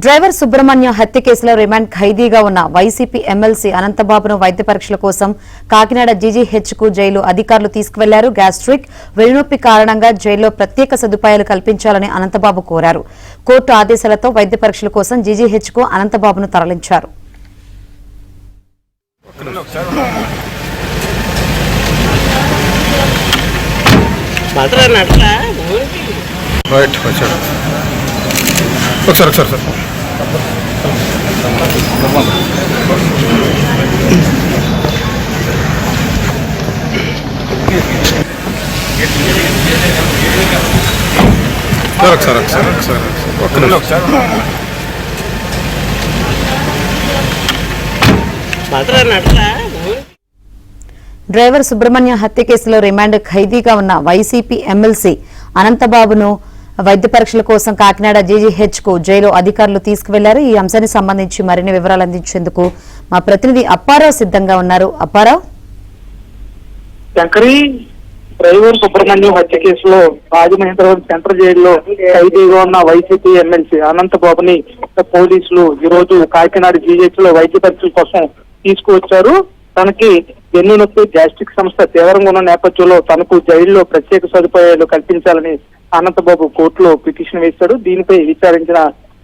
Driver Subrahmanya హత్య కేసులో remand ఖైదీగా ఉన్న వైసీపీ ఎమ్మెల్సీ అనంతబాబును వైద్య పరీక్షల కోసం కాకినాడ జీజీహెచ్కు జైలు అధికారులు తీసుకువెళ్లారు. గ్యాస్ట్రిక్ వెన్నునొప్పి కారణంగా జైల్లో ప్రత్యేక సదుపాయాలు కల్పించాలని అనంతబాబు కోరారు. కోర్టు ఆదేశాలతో వైద్య పరీక్షల కోసం జీజీహెచ్కు అనంతబాబును తరలించారు. ఒకసారి సార్ డ్రైవర్ సుబ్రహ్మణ్య హత్య కేసులో రిమాండ్ ఖైదీగా ఉన్న వైసీపీ ఎమ్మెల్సీ అనంతబాబును వైద్య పరీక్షల కోసం కాకినాడ జీజీహెచ్కు జైలు అధికారులు తీసుకువెళ్లారు. ఈ అంశానికి సంబంధించి మరిన్ని వివరాలు అందించేందుకు మా ప్రతినిధి అప్పారావు సిద్ధంగా ఉన్నారు. అప్పారావు, శంకరి డ్రైవర్ సుబ్రహ్మణ్యం హత్య కేసులో రాజమహేంద్రవరం సెంట్రల్ జైల్లో ఖైదీగా ఉన్న వైసీపీ ఎమ్మెల్సీ అనంతబాబుని పోలీసులు ఈ రోజు కాకినాడ జీజీహెచ్ లో వైద్య పరీక్షల కోసం తీసుకువచ్చారు. తనకి వెన్ను నొప్పి, గ్యాస్ట్రిక్ సమస్య తీవ్రంగా ఉన్న నేపథ్యంలో తనకు జైల్లో ప్రత్యేక సదుపాయాలు కల్పించాలని అనంతబాబు కోర్టులో పిటిషన్ వేశాడు. దీనిపై విచారించిన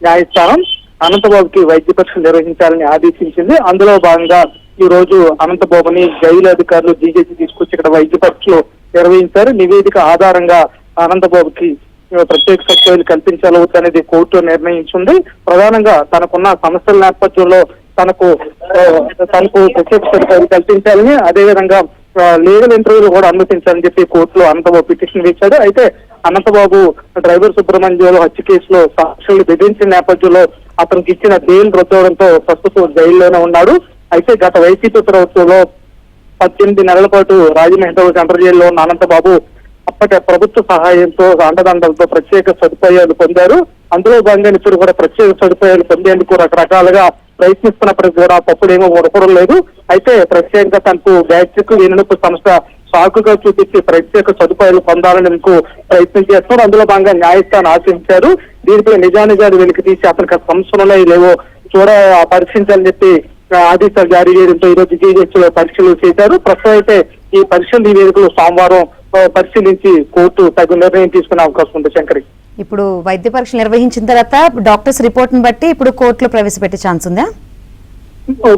న్యాయస్థానం అనంతబాబుకి వైద్య పరీక్షలు నిర్వహించాలని ఆదేశించింది. అందులో భాగంగా ఈ రోజు అనంతబాబుని జైలు అధికారులు జీజేసీ తీసుకొచ్చి ఇక్కడ వైద్య పరీక్షలు నిర్వహించారు. నివేదిక ఆధారంగా అనంతబాబుకి ప్రత్యేక సదుపాయాలు కల్పించాలవుతనేది కోర్టు నిర్ణయించింది. ప్రధానంగా తనకున్న సమస్యల నేపథ్యంలో తనకు ప్రత్యేక సదుపాయాలు కల్పించాలని, అదేవిధంగా లీగల్ ఇంటర్వ్యూలు కూడా అనుమతించాలని చెప్పి కోర్టులో అనంతబాబు పిటిషన్ వేశాడు. అయితే అనంతబాబు డ్రైవర్ సుబ్రహ్మణ్యం హత్య కేసులో సాక్షులు బెదిరించిన నేపథ్యంలో అతనికి ఇచ్చిన బెయిల్ రద్దవడంతో ప్రస్తుతం జైల్లోనే ఉన్నాడు. అయితే గత వైసీపీ ప్రభుత్వంలో 18 నెలల పాటు రాజమహేంద్రవరం సెంట్రల్ జైల్లో ఉన్న అనంతబాబు అప్పటి ప్రభుత్వ సహాయంతో అండదండలతో ప్రత్యేక సదుపాయాలు పొందారు. అందులో భాగంగా ఇప్పుడు కూడా ప్రత్యేక సదుపాయాలు పొందేందుకు రకరకాలుగా ప్రయత్నిస్తున్నప్పటికీ కూడా తప్పుడేమో ఉడకడం లేదు. అయితే ప్రత్యేకంగా తనకు గ్యాస్ట్రిక్ వెన్నునొప్పి సమస్య సాకుగా చూపించి ప్రత్యేక సదుపాయాలు పొందాలని ప్రయత్నం చేస్తున్నారు. అందులో భాగంగా న్యాయస్థానం ఆశించారు. దీనిపై నిజానిజాలు వెలికి తీసి అతనికి సమస్యలు లేవో పరీక్షించాలని చెప్పి ఆదేశాలు జారీ చేయడంతో ఈ రోజు జీజీహెచ్ లో పరీక్షలు చేశారు. ప్రస్తుతం అయితే ఈ పరీక్షల నివేదికలు సోమవారం పరిశీలించి కోర్టు తగు నిర్ణయం తీసుకునే అవకాశం ఉంది. శంకరి, ఇప్పుడు వైద్య పరీక్షలు నిర్వహించిన తర్వాత డాక్టర్స్ రిపోర్ట్ ని బట్టి ఇప్పుడు కోర్టులో ప్రవేశపెట్టే ఛాన్స్ ఉందా?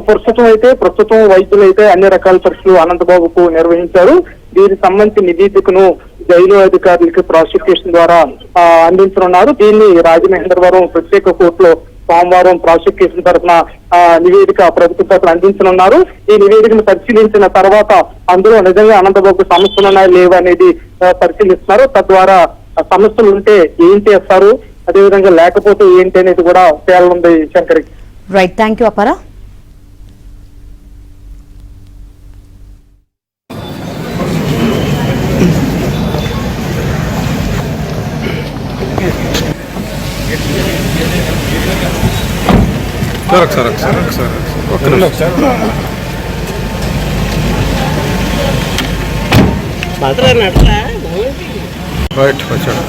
ప్రస్తుతం వైద్యులు అయితే అన్ని రకాల పరీక్షలు అనంతబాబుకు నిర్వహించారు. దీనికి సంబంధించిన నివేదికను జైలు అధికారులకి ప్రాసిక్యూషన్ ద్వారా అందించనున్నారు. దీన్ని రాజమహేంద్రవరం ప్రత్యేక కోర్టులో సోమవారం ప్రాసిక్యూషన్ తరఫున నివేదిక ప్రభుత్వ తరఫున అందించనున్నారు. ఈ నివేదికను పరిశీలించిన తర్వాత అందులో నిజంగా అనంతబాబుకు సమస్యలు ఉన్నాయా లేవా అనేది పరిశీలిస్తున్నారు. తద్వారా సమస్యలు ఉంటే ఏం చేస్తారు, అదేవిధంగా లేకపోతే ఏంటి అనేది కూడా తేలనుంది. శంకరి, రైట్, థ్యాంక్ యూ అపారా. రైట్ వచ్చాడు.